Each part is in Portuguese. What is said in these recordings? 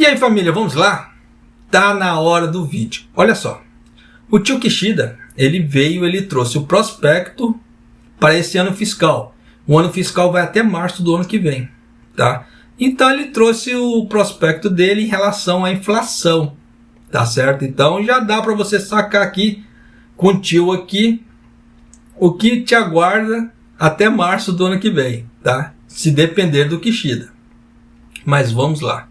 E aí, família, vamos lá? Tá na hora do vídeo. Olha só, o tio Kishida, ele trouxe o prospecto para esse ano fiscal. O ano fiscal vai até março do ano que vem, tá? Então ele trouxe o prospecto dele em relação à inflação, tá certo? Então já dá para você sacar aqui com o tio aqui o que te aguarda até março do ano que vem, tá? Se depender do Kishida. Mas vamos lá.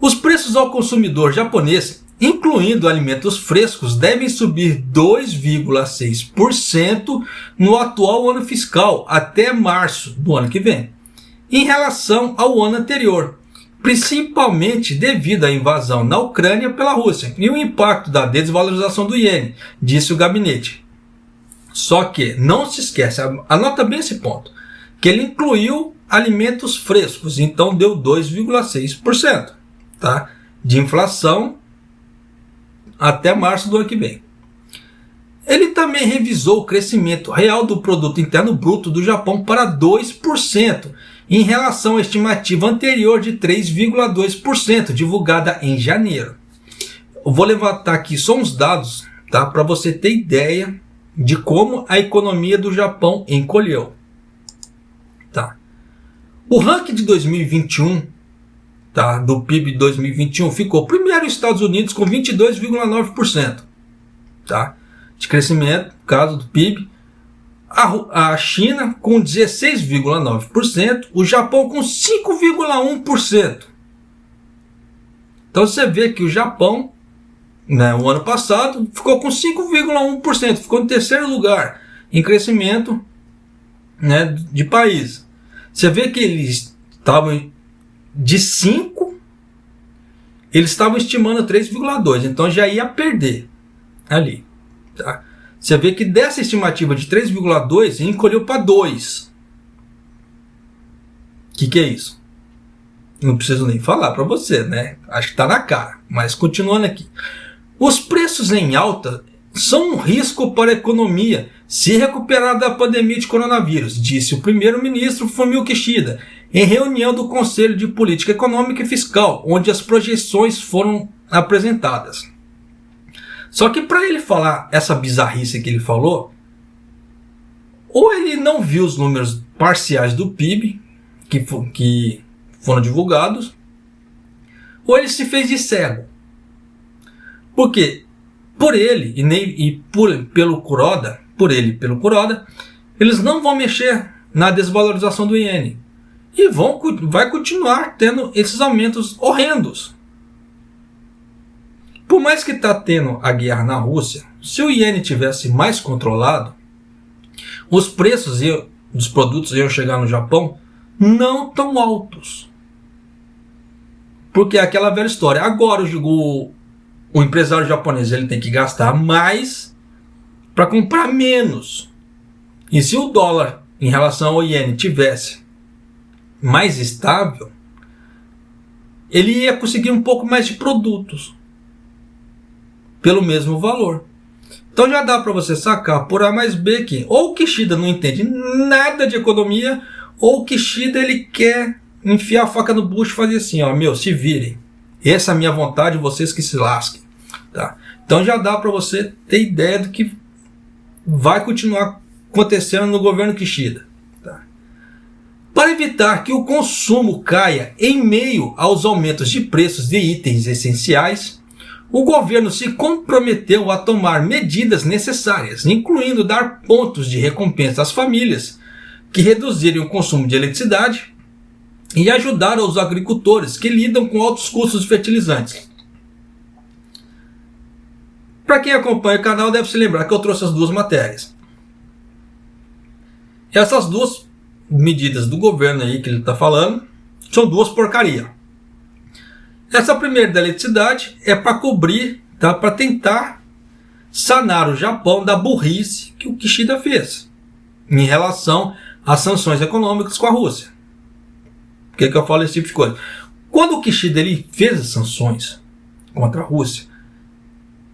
Os preços ao consumidor japonês, incluindo alimentos frescos, devem subir 2,6% no atual ano fiscal até março do ano que vem, em relação ao ano anterior, principalmente devido à invasão na Ucrânia pela Rússia e o impacto da desvalorização do iene, disse o gabinete. Só que não se esquece, anota bem esse ponto, que ele incluiu alimentos frescos, então deu 2,6%. Tá? De inflação até março do ano que vem. Ele também revisou o crescimento real do produto interno bruto do Japão para 2%, em relação à estimativa anterior de 3,2%, divulgada em janeiro. Eu vou levantar aqui só uns dados, tá? Para você ter ideia de como a economia do Japão encolheu. Tá? O ranking de 2021, tá, do PIB de 2021 ficou primeiro nos Estados Unidos com 22,9%, tá, de crescimento, no caso do PIB. A China com 16,9%, o Japão com 5,1%. Então você vê que o Japão, né, o ano passado ficou com 5,1%, ficou em terceiro lugar em crescimento, né, de país. Você vê que eles estavam de 5, eles estavam estimando 3,2, então já ia perder ali, tá? Você vê que dessa estimativa de 3,2 encolheu para 2. O que é isso? Não preciso nem falar para você, né? Acho que está na cara, mas continuando aqui. Os preços em alta são um risco para a economia se recuperar da pandemia de coronavírus, disse o primeiro-ministro Fumio Kishida, em reunião do Conselho de Política Econômica e Fiscal, onde as projeções foram apresentadas. Só que para ele falar essa bizarrice que ele falou, ou ele não viu os números parciais do PIB que foram divulgados, ou ele se fez de cego. Porque por ele pelo Kuroda, eles não vão mexer na desvalorização do iene. E vai continuar tendo esses aumentos horrendos. Por mais que está tendo a guerra na Rússia, se o iene tivesse mais controlado, os preços dos produtos iam chegar no Japão não tão altos. Porque é aquela velha história. Agora o empresário japonês ele tem que gastar mais para comprar menos. E se o dólar em relação ao iene tivesse mais estável, ele ia conseguir um pouco mais de produtos pelo mesmo valor. Então já dá para você sacar por A mais B que ou o Kishida não entende nada de economia, ou o Kishida ele quer enfiar a faca no bucho e fazer assim, ó, se virem. Essa é a minha vontade, vocês que se lasquem. Tá? Então já dá para você ter ideia do que vai continuar acontecendo no governo Kishida. Tá? Para evitar que o consumo caia em meio aos aumentos de preços de itens essenciais, o governo se comprometeu a tomar medidas necessárias, incluindo dar pontos de recompensa às famílias que reduzirem o consumo de eletricidade e ajudar os agricultores que lidam com altos custos de fertilizantes. Para quem acompanha o canal deve se lembrar que eu trouxe as duas matérias. Essas duas medidas do governo aí que ele está falando são duas porcaria. Essa primeira da eletricidade é para cobrir, tá, para tentar sanar o Japão da burrice que o Kishida fez em relação às sanções econômicas com a Rússia. Por que eu falo esse tipo de coisa? Quando o Kishida ele fez as sanções contra a Rússia,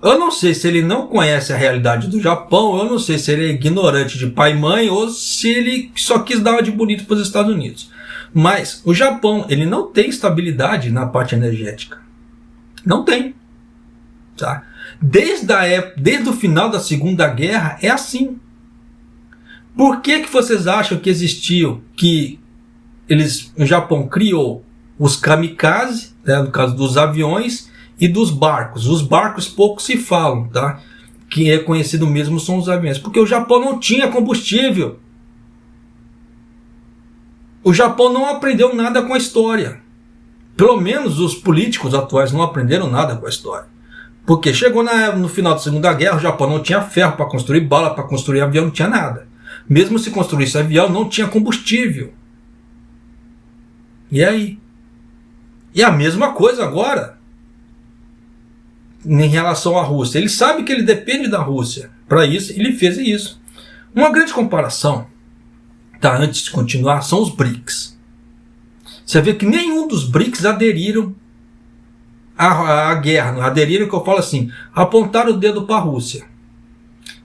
eu não sei se ele não conhece a realidade do Japão, eu não sei se ele é ignorante de pai e mãe, ou se ele só quis dar uma de bonito para os Estados Unidos. Mas o Japão, ele não tem estabilidade na parte energética. Não tem. Tá? Desde o final da Segunda Guerra é assim. Por que vocês acham que existiu, o Japão criou os kamikaze, né, no caso dos aviões, e dos barcos? Os barcos pouco se falam, tá? Que é conhecido mesmo são os aviões, porque o Japão não tinha combustível. O Japão não aprendeu nada com a história. Pelo menos os políticos atuais não aprenderam nada com a história. Porque chegou no final da Segunda Guerra, o Japão não tinha ferro para construir bala, para construir avião, não tinha nada. Mesmo se construísse avião, não tinha combustível. E aí? E a mesma coisa agora em relação à Rússia. Ele sabe que ele depende da Rússia. Para isso, ele fez isso. Uma grande comparação, tá, antes de continuar, são os BRICS. Você vê que nenhum dos BRICS aderiram à guerra. Aderiram, que eu falo assim, apontaram o dedo para a Rússia.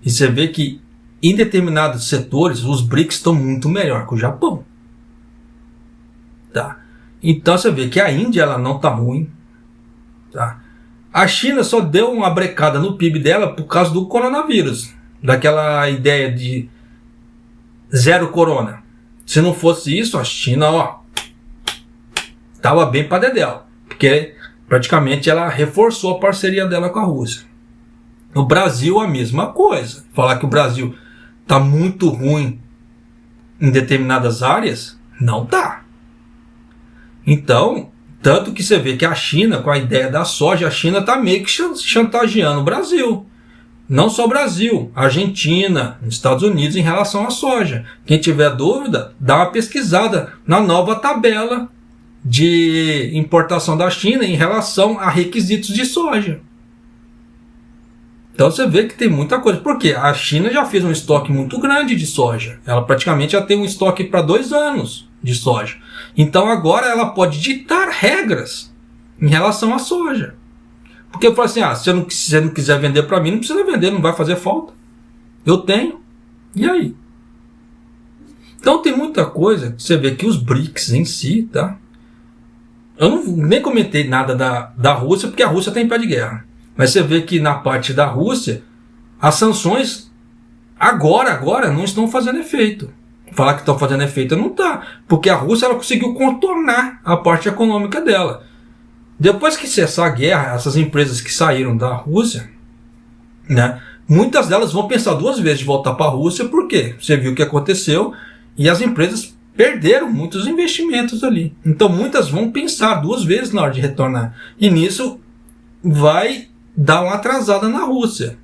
E você vê que em determinados setores, os BRICS estão muito melhor que o Japão. Tá? Então você vê que a Índia ela não está ruim. Tá? A China só deu uma brecada no PIB dela por causa do coronavírus. Daquela ideia de zero corona. Se não fosse isso, a China estava bem para dedéu. Porque praticamente ela reforçou a parceria dela com a Rússia. No Brasil a mesma coisa. Falar que o Brasil está muito ruim em determinadas áreas, não está. Então, tanto que você vê que a China, com a ideia da soja, a China está meio que chantageando o Brasil. Não só o Brasil, Argentina, Estados Unidos em relação à soja. Quem tiver dúvida, dá uma pesquisada na nova tabela de importação da China em relação a requisitos de soja. Então você vê que tem muita coisa. Porque a China já fez um estoque muito grande de soja. Ela praticamente já tem um estoque para 2 anos de soja. Então agora ela pode ditar regras em relação à soja. Porque eu falo assim, se você não quiser vender para mim, não precisa vender, não vai fazer falta. Eu tenho. E aí? Então tem muita coisa que você vê que os BRICS em si, tá? Eu nem comentei nada da Rússia, porque a Rússia está em pé de guerra. Mas você vê que na parte da Rússia, as sanções agora não estão fazendo efeito. Falar que estão fazendo efeito não está. Porque a Rússia ela conseguiu contornar a parte econômica dela. Depois que cessar a guerra, essas empresas que saíram da Rússia, né, muitas delas vão pensar 2 vezes de voltar para a Rússia, porque você viu o que aconteceu e as empresas perderam muitos investimentos ali. Então muitas vão pensar 2 vezes na hora de retornar. E nisso vai dar uma atrasada na Rússia.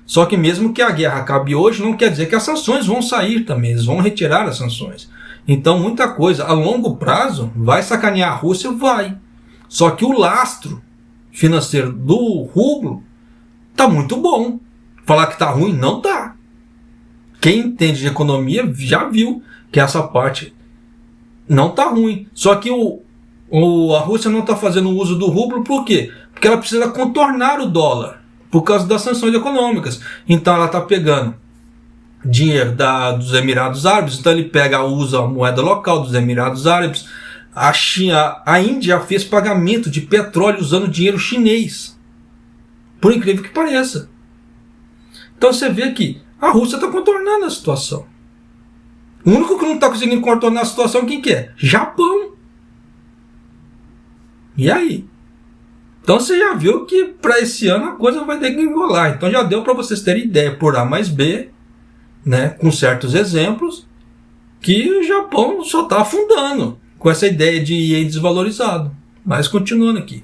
Só que mesmo que a guerra acabe hoje, não quer dizer que as sanções vão sair também. Eles vão retirar as sanções. Então muita coisa a longo prazo vai sacanear a Rússia? Vai. Só que o lastro financeiro do rublo está muito bom. Falar que está ruim, não está. Quem entende de economia já viu que essa parte não está ruim. Só que a Rússia não está fazendo uso do rublo por quê? Porque ela precisa contornar o dólar por causa das sanções econômicas. Então ela está pegando dinheiro dos Emirados Árabes, então ele usa a moeda local dos Emirados Árabes. A Índia fez pagamento de petróleo usando dinheiro chinês. Por incrível que pareça. Então você vê que a Rússia está contornando a situação. O único que não está conseguindo contornar a situação, quem que é? Japão. E aí? Então você já viu que para esse ano a coisa vai ter que enrolar. Então já deu para vocês terem ideia por A mais B, né, com certos exemplos, que o Japão só está afundando com essa ideia de ien desvalorizado. Mas continuando aqui.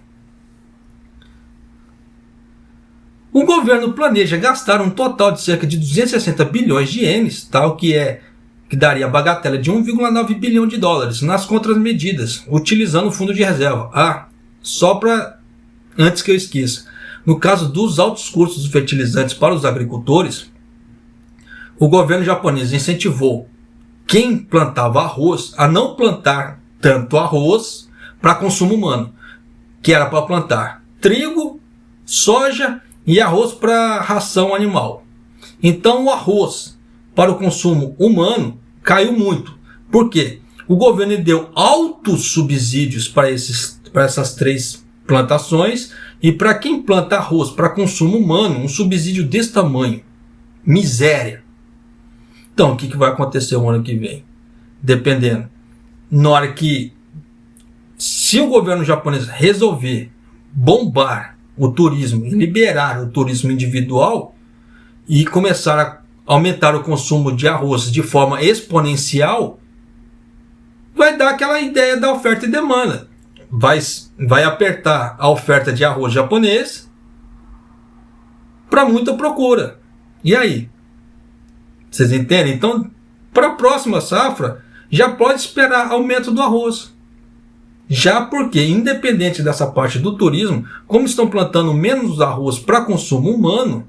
O governo planeja gastar um total de cerca de 260 bilhões de ienes, tal que daria a bagatela de 1,9 bilhão de dólares nas contramedidas, utilizando o fundo de reserva. Só para antes que eu esqueça. No caso dos altos custos dos fertilizantes para os agricultores, o governo japonês incentivou quem plantava arroz a não plantar tanto arroz para consumo humano, que era para plantar trigo, soja e arroz para ração animal. Então o arroz para o consumo humano caiu muito. Por quê? O governo deu altos subsídios para essas 3 plantações, e para quem planta arroz para consumo humano, um subsídio desse tamanho. Miséria. Então, o que vai acontecer o ano que vem? Dependendo. Na hora que, se o governo japonês resolver bombar o turismo e liberar o turismo individual e começar a aumentar o consumo de arroz de forma exponencial, vai dar aquela ideia da oferta e demanda. Vai apertar a oferta de arroz japonês para muita procura. E aí? Vocês entendem? Então, para a próxima safra, já pode esperar aumento do arroz. Já porque, independente dessa parte do turismo, como estão plantando menos arroz para consumo humano,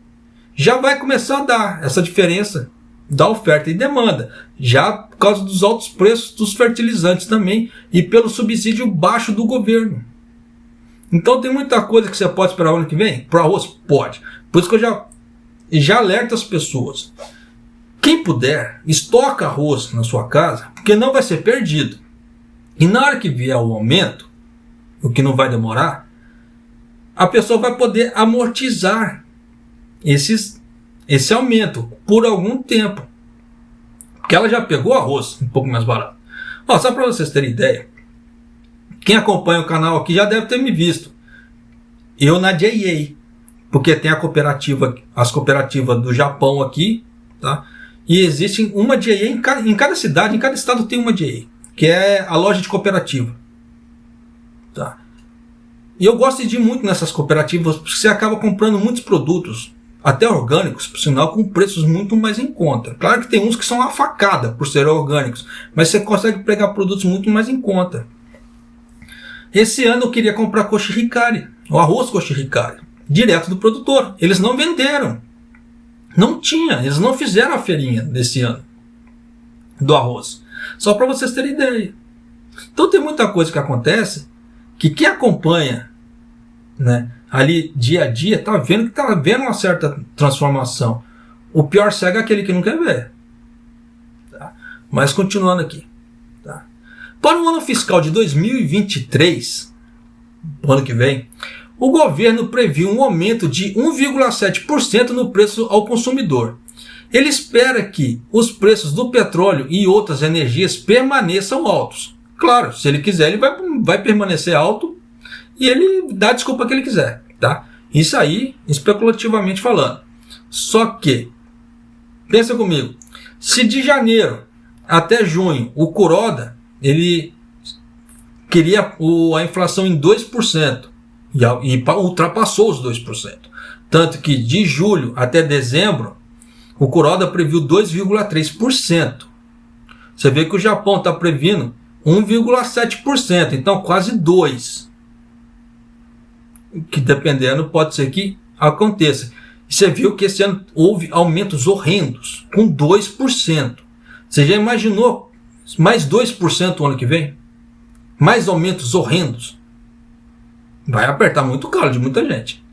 já vai começar a dar essa diferença da oferta e demanda, já por causa dos altos preços dos fertilizantes também e pelo subsídio baixo do governo. Então tem muita coisa que você pode esperar o ano que vem. Para arroz? Pode. Por isso que eu já alerto as pessoas. Quem puder, estoca arroz na sua casa, porque não vai ser perdido. E na hora que vier o aumento, o que não vai demorar, a pessoa vai poder amortizar esse aumento por algum tempo. Porque ela já pegou arroz um pouco mais barato. Ó, só para vocês terem ideia, quem acompanha o canal aqui já deve ter me visto. Eu na JA, porque tem as cooperativas do Japão aqui, tá? E existe uma JA em cada cidade, em cada estado tem uma JA, que é a loja de cooperativa. Tá? E eu gosto de ir muito nessas cooperativas, porque você acaba comprando muitos produtos, até orgânicos, por sinal, com preços muito mais em conta. Claro que tem uns que são uma facada por serem orgânicos, mas você consegue pegar produtos muito mais em conta. Esse ano eu queria comprar koshihikari, o arroz koshihikari, direto do produtor. Eles não venderam. Não tinha, eles não fizeram a feirinha desse ano do arroz. Só para vocês terem ideia. Então tem muita coisa que acontece que quem acompanha, né, ali dia a dia está vendo que está vendo uma certa transformação. O pior cego é aquele que não quer ver. Tá? Mas continuando aqui. Tá? Para o ano fiscal de 2023, o ano que vem, o governo previu um aumento de 1,7% no preço ao consumidor. Ele espera que os preços do petróleo e outras energias permaneçam altos. Claro, se ele quiser, ele vai permanecer alto e ele dá a desculpa que ele quiser. Tá? Isso aí, especulativamente falando. Só que, pensa comigo, se de janeiro até junho o Kuroda ele queria a inflação em 2%, e ultrapassou os 2%. Tanto que de julho até dezembro, o Kuroda previu 2,3%. Você vê que o Japão está previndo 1,7%, então quase 2%. Que dependendo pode ser que aconteça. E você viu que esse ano houve aumentos horrendos, com 2%. Você já imaginou mais 2% o ano que vem? Mais aumentos horrendos? Vai apertar muito o calo de muita gente.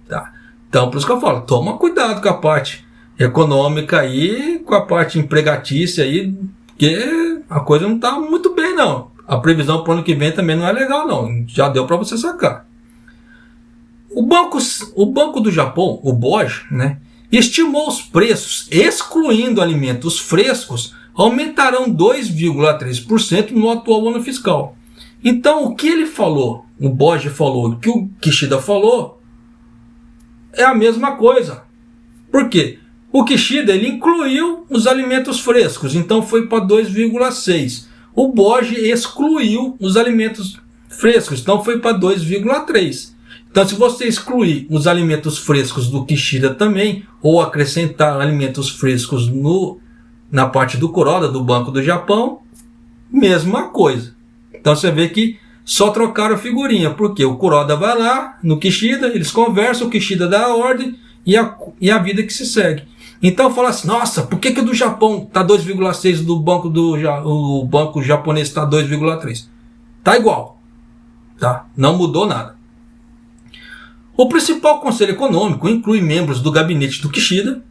Tá? Então, por isso que eu falo, toma cuidado com a parte econômica aí, com a parte empregatícia aí, porque a coisa não está muito bem, não. A previsão para o ano que vem também não é legal, não. Já deu para você sacar. O Banco do Japão, o BOJ, né, estimou os preços, excluindo alimentos frescos, aumentarão 2,3% no atual ano fiscal. Então, o que ele falou, o BOJ falou, o que o Kishida falou, é a mesma coisa. Por quê? O Kishida ele incluiu os alimentos frescos, então foi para 2,6%. O BOJ excluiu os alimentos frescos, então foi para 2,3%. Então, se você excluir os alimentos frescos do Kishida também, ou acrescentar alimentos frescos na parte do Kuroda, do Banco do Japão, mesma coisa. Então você vê que só trocaram a figurinha, porque o Kuroda vai lá no Kishida, eles conversam, o Kishida dá a ordem e a vida que se segue. Então fala assim, nossa, por que o do Japão está 2,6%, o banco japonês está 2,3%? Está igual, tá? Não mudou nada. O principal conselho econômico inclui membros do gabinete do Kishida,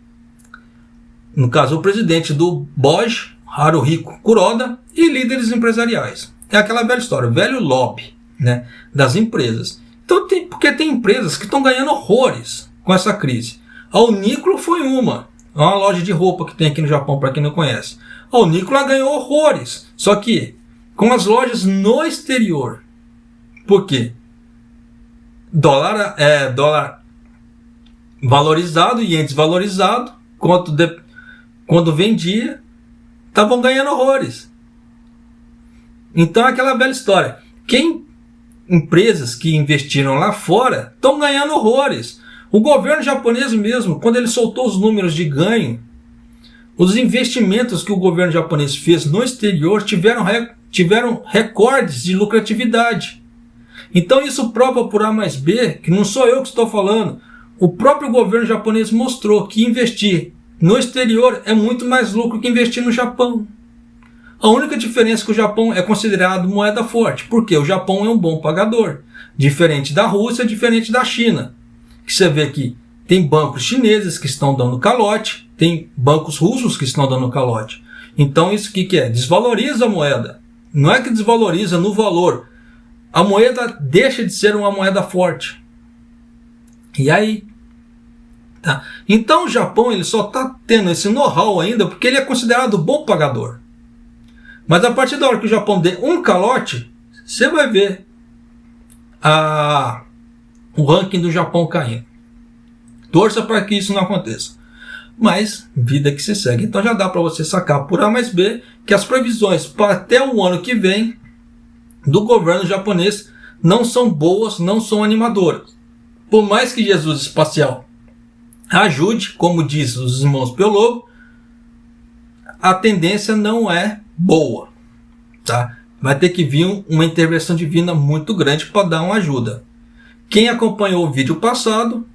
no caso o presidente do BOJ, Haruhiko Kuroda e líderes empresariais. É aquela velha história, o velho lobby, né, das empresas. Então, porque tem empresas que estão ganhando horrores com essa crise. A Uniqlo foi uma loja de roupa que tem aqui no Japão, para quem não conhece. A Uniqlo ganhou horrores, só que com as lojas no exterior. Por quê? Dólar valorizado e desvalorizado, quando vendia, estavam ganhando horrores. Então é aquela velha história. Empresas que investiram lá fora estão ganhando horrores. O governo japonês mesmo, quando ele soltou os números de ganho, os investimentos que o governo japonês fez no exterior tiveram recordes de lucratividade. Então isso prova por A mais B, que não sou eu que estou falando, o próprio governo japonês mostrou que investir no exterior é muito mais lucro que investir no Japão. A única diferença é que o Japão é considerado moeda forte, porque o Japão é um bom pagador, diferente da Rússia, diferente da China. Que você vê que tem bancos chineses que estão dando calote, tem bancos russos que estão dando calote. Então isso o que é? Desvaloriza a moeda. Não é que desvaloriza no valor. A moeda deixa de ser uma moeda forte. E aí? Tá. Então o Japão ele só está tendo esse know-how ainda porque ele é considerado bom pagador. Mas a partir da hora que o Japão dê um calote, você vai ver o ranking do Japão caindo. Torça para que isso não aconteça. Mas, vida que se segue. Então já dá para você sacar por A mais B que as previsões para até o ano que vem do governo japonês não são boas, não são animadoras. Por mais que Jesus Espacial ajude, como diz os irmãos Piologo, a tendência não é boa. Tá? Vai ter que vir uma intervenção divina muito grande para dar uma ajuda. Quem acompanhou o vídeo passado,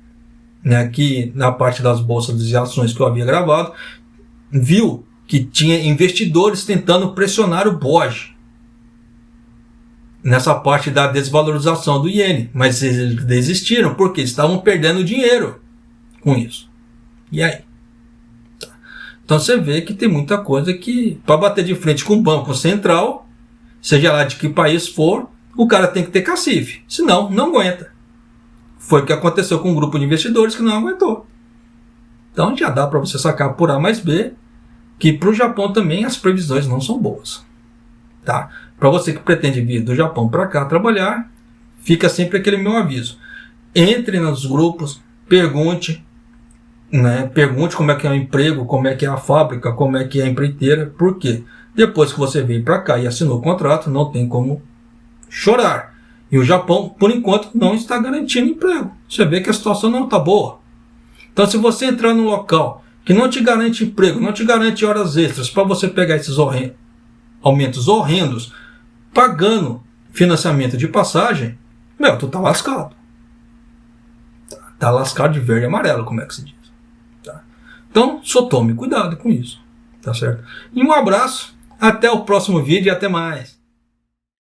né, aqui na parte das bolsas de ações que eu havia gravado, viu que tinha investidores tentando pressionar o BOJ nessa parte da desvalorização do iene, mas eles desistiram porque estavam perdendo dinheiro com isso. E aí? Então você vê que tem muita coisa que, para bater de frente com o Banco Central, seja lá de que país for, o cara tem que ter cacife, senão não aguenta. Foi o que aconteceu com um grupo de investidores que não aguentou. Então já dá para você sacar por A mais B que para o Japão também as previsões não são boas. Tá? Para você que pretende vir do Japão para cá trabalhar, fica sempre aquele meu aviso. Entre nos grupos, pergunte, né? Pergunte como é que é o emprego, como é que é a fábrica, como é que é a empreiteira. Por quê? Depois que você veio para cá e assinou o contrato, não tem como chorar. E o Japão, por enquanto, não está garantindo emprego. Você vê que a situação não está boa. Então, se você entrar num local que não te garante emprego, não te garante horas extras para você pegar esses aumentos horrendos, pagando financiamento de passagem, tu tá lascado. Tá lascado de verde e amarelo, como é que se diz. Tá? Então, só tome cuidado com isso. Tá certo? E um abraço, até o próximo vídeo e até mais.